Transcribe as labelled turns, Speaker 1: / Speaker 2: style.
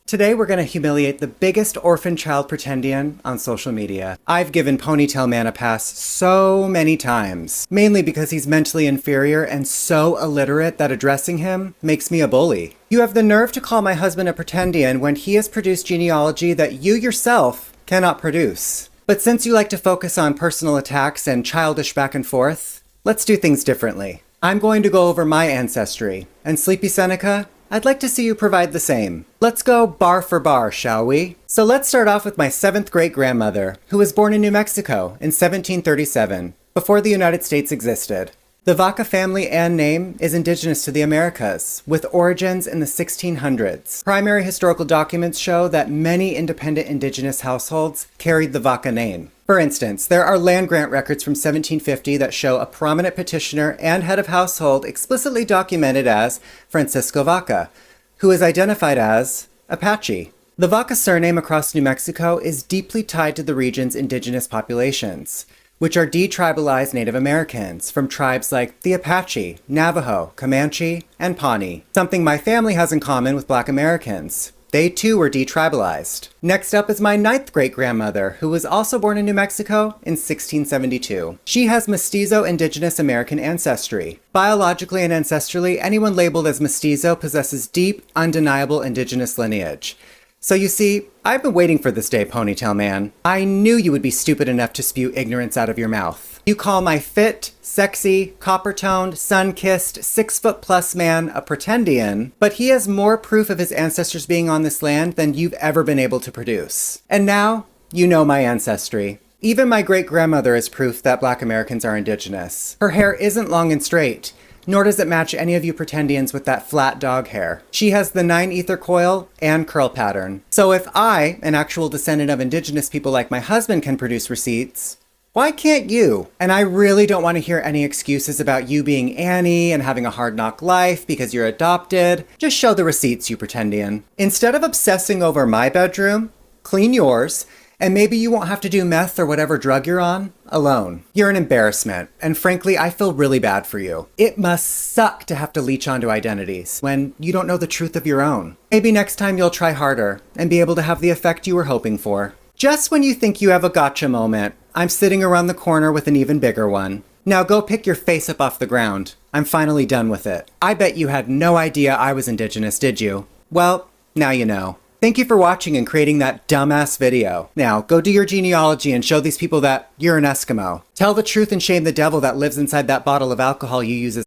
Speaker 1: Today we're going to humiliate the biggest orphan child pretendian on social media. I've given Ponytail Man a pass so many times, mainly because he's mentally inferior and so illiterate that addressing him makes me a bully. You have the nerve to call my husband a pretendian when he has produced genealogy that you yourself cannot produce. But since you like to focus on personal attacks and childish back and forth, let's do things differently. I'm going to go over my ancestry, and Sleepy Seneca, I'd like to see you provide the same. Let's go bar for bar, shall we? So let's start off with my 7th great-grandmother, who was born in New Mexico in 1737, before the United States existed. The Vaca family and name is indigenous to the Americas, with origins in the 1600s. Primary historical documents show that many independent indigenous households carried the Vaca name. For instance, there are land grant records from 1750 that show a prominent petitioner and head of household explicitly documented as Francisco Vaca, who is identified as Apache. The Vaca surname across New Mexico is deeply tied to the region's indigenous populations, which are detribalized Native Americans from tribes like the Apache, Navajo, Comanche, and Pawnee, something my family has in common with Black Americans. They too were detribalized. Next up is my 9th great-grandmother, who was also born in New Mexico in 1672. She has mestizo indigenous American ancestry. Biologically and ancestrally, anyone labeled as mestizo possesses deep, undeniable indigenous lineage. So you see, I've been waiting for this day, Ponytail Man. I knew you would be stupid enough to spew ignorance out of your mouth. You call my fit, sexy, copper-toned, sun-kissed, 6-foot-plus man a pretendian, but he has more proof of his ancestors being on this land than you've ever been able to produce. And now, you know my ancestry. Even my great-grandmother is proof that Black Americans are indigenous. Her hair isn't long and straight, nor does it match any of you pretendians with that flat dog hair. She has the 9 ether coil and curl pattern. So if I, an actual descendant of indigenous people like my husband, can produce receipts, why can't you? And I really don't want to hear any excuses about you being Annie and having a hard knock life because you're adopted. Just show the receipts, you pretendian. Instead of obsessing over my bedroom, clean yours, and maybe you won't have to do meth or whatever drug you're on alone. You're an embarrassment, and frankly, I feel really bad for you. It must suck to have to leech onto identities when you don't know the truth of your own. Maybe next time you'll try harder and be able to have the effect you were hoping for. Just when you think you have a gotcha moment, I'm sitting around the corner with an even bigger one. Now go pick your face up off the ground. I'm finally done with it. I bet you had no idea I was indigenous, did you? Well, now you know. Thank you for watching and creating that dumbass video. Now, go do your genealogy and show these people that you're an Eskimo. Tell the truth and shame the devil that lives inside that bottle of alcohol you use as